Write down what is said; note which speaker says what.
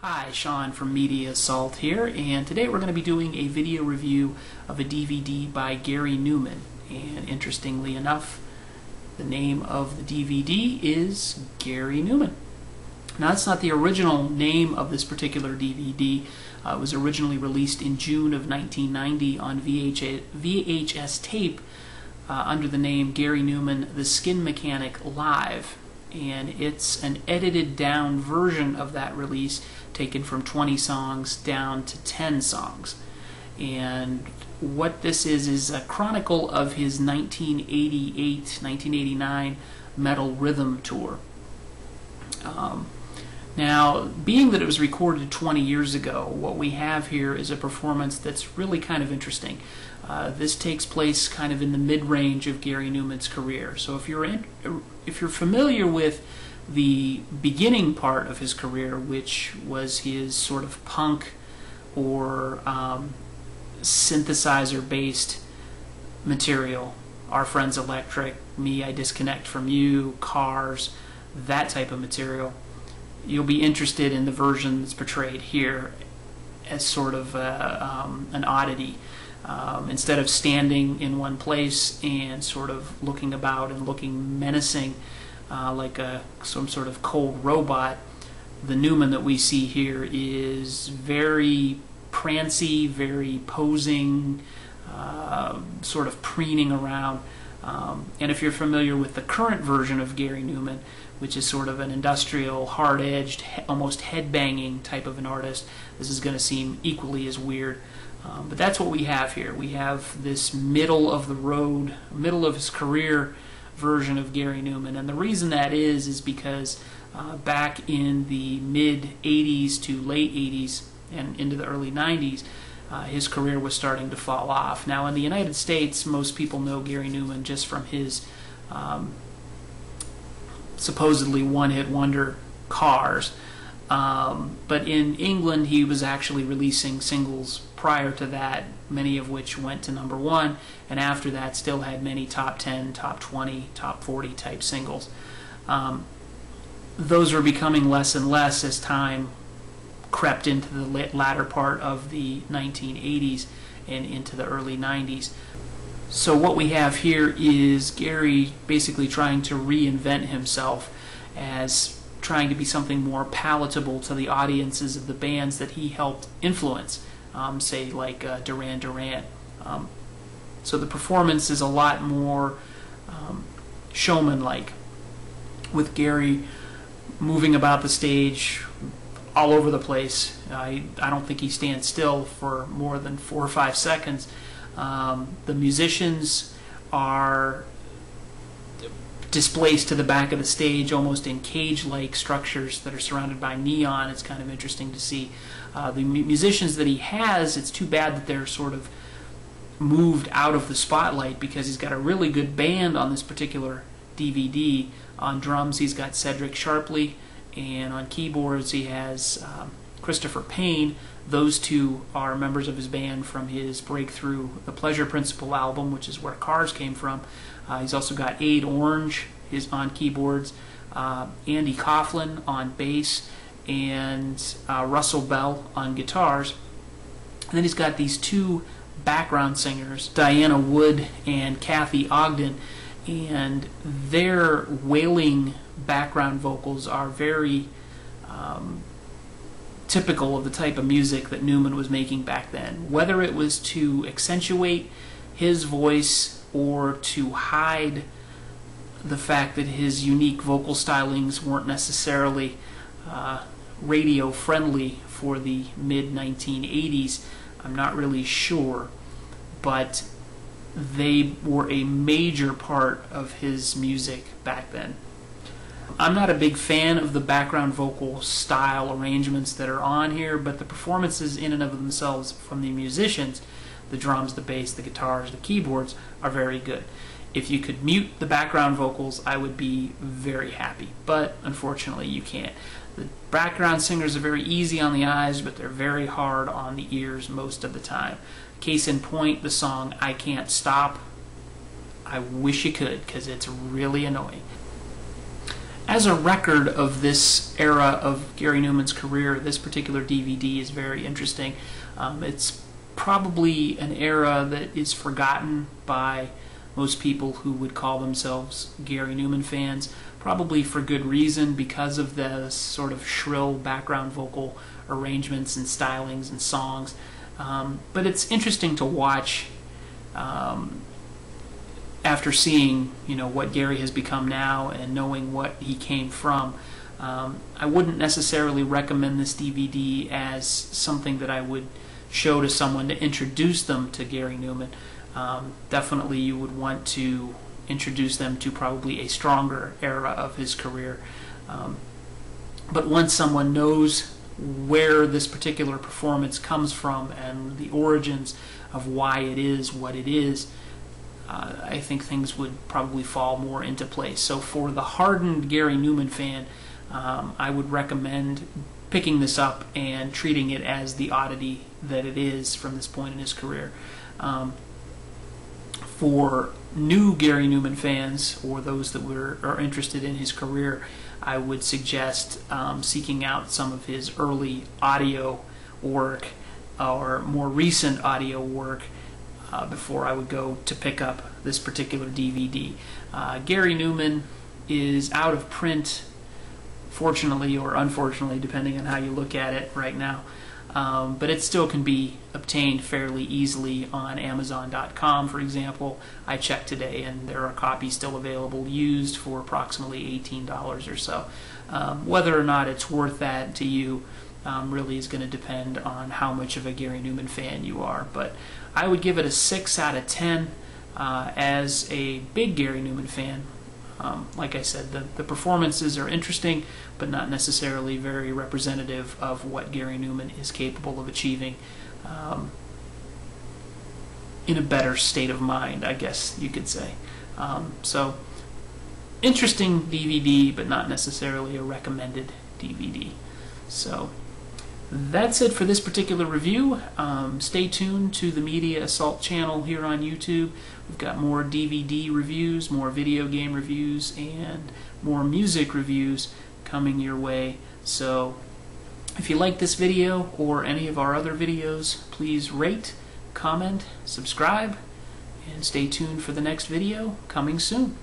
Speaker 1: Hi, Sean from Media Assault here, and today we're going to be doing a video review of a DVD by Gary Numan. And interestingly enough, the name of the DVD is Gary Numan. Now, that's not the original name of this particular DVD. It was originally released in June of 1990 on VHS tape under the name Gary Numan, The Skin Mechanic Live. And it's an edited down version of that release, taken from 20 songs down to 10 songs. And what this is a chronicle of his 1988-1989 Metal Rhythm Tour. Now, being that it was recorded 20 years ago, what we have here is a performance that's really kind of interesting. This takes place kind of in the mid-range of Gary Numan's career. So if you're familiar with the beginning part of his career, which was his sort of punk or synthesizer-based material, Our Friends Electric, Me, I Disconnect From You, Cars, that type of material, you'll be interested in the version that's portrayed here as sort of an oddity. Instead of standing in one place and sort of looking about and looking menacing like some sort of cold robot, the Numan that we see here is very prancy, very posing, sort of preening around. And if you're familiar with the current version of Gary Numan, which is sort of an industrial, hard-edged, almost head-banging type of an artist, this is going to seem equally as weird. But that's what we have here. We have this middle-of-the-road, middle of his career version of Gary Numan. And the reason that is because back in the mid-'80s to late '80s and into the early '90s, his career was starting to fall off. Now, in the United States, most people know Gary Numan just from his supposedly one-hit wonder Cars. But in England, he was actually releasing singles prior to that, many of which went to #1, and after that still had many top 10, top 20, top 40 type singles. Those were becoming less and less as time crept into the latter part of the 1980s and into the early 90s. So what we have here is Gary basically trying to reinvent himself as trying to be something more palatable to the audiences of the bands that he helped influence, say like Duran Duran. So the performance is a lot more showman-like, with Gary moving about the stage all over the place. I don't think he stands still for more than 4 or 5 seconds. The musicians are displaced to the back of the stage, almost in cage-like structures that are surrounded by neon. It's kind of interesting to see. The musicians that he has, it's too bad that they're sort of moved out of the spotlight, because he's got a really good band on this particular DVD. On drums, he's got Cedric Sharpley, and on keyboards, he has Christopher Payne. Those two are members of his band from his breakthrough The Pleasure Principle album, which is where Cars came from. He's also got Aid Orange on keyboards, Andy Coughlin on bass, and Russell Bell on guitars. And then he's got these two background singers, Diana Wood and Kathy Ogden, and their wailing background vocals are very typical of the type of music that Numan was making back then. Whether it was to accentuate his voice or to hide the fact that his unique vocal stylings weren't necessarily radio friendly for the mid-1980s, I'm not really sure, but they were a major part of his music back then. I'm not a big fan of the background vocal style arrangements that are on here, but the performances in and of themselves from the musicians, the drums, the bass, the guitars, the keyboards, are very good. If you could mute the background vocals, I would be very happy, but unfortunately you can't. The background singers are very easy on the eyes, but they're very hard on the ears most of the time. Case in point, the song I Can't Stop. I wish you could, because it's really annoying. as a record of this era of Gary Numan's career, this particular DVD is very interesting. It's probably an era that is forgotten by most people who would call themselves Gary Numan fans, probably for good reason, because of the sort of shrill background vocal arrangements and stylings and songs. But it's interesting to watch after seeing, what Gary has become now and knowing what he came from. I wouldn't necessarily recommend this DVD as something that I would show to someone to introduce them to Gary Numan. Definitely you would want to introduce them to probably a stronger era of his career. But once someone knows where this particular performance comes from and the origins of why it is what it is, I think things would probably fall more into place. So for the hardened Gary Numan fan, I would recommend picking this up and treating it as the oddity that it is from this point in his career. For new Gary Numan fans, or those that are interested in his career, I would suggest seeking out some of his early audio work or more recent audio work before I would go to pick up this particular DVD. Gary Numan is out of print, fortunately or unfortunately, depending on how you look at it right now. But it still can be obtained fairly easily on Amazon.com, for example. I checked today and there are copies still available used for approximately $18 or so. Whether or not it's worth that to you really is going to depend on how much of a Gary Numan fan you are. But I would give it a 6 out of 10 as a big Gary Numan fan. Like I said, the performances are interesting, but not necessarily very representative of what Gary Numan is capable of achieving in a better state of mind, I guess you could say. So, interesting DVD, but not necessarily a recommended DVD. So, that's it for this particular review. Stay tuned to the Media Assault channel here on YouTube. We've got more DVD reviews, more video game reviews, and more music reviews coming your way. So if you like this video or any of our other videos, please rate, comment, subscribe, and stay tuned for the next video coming soon.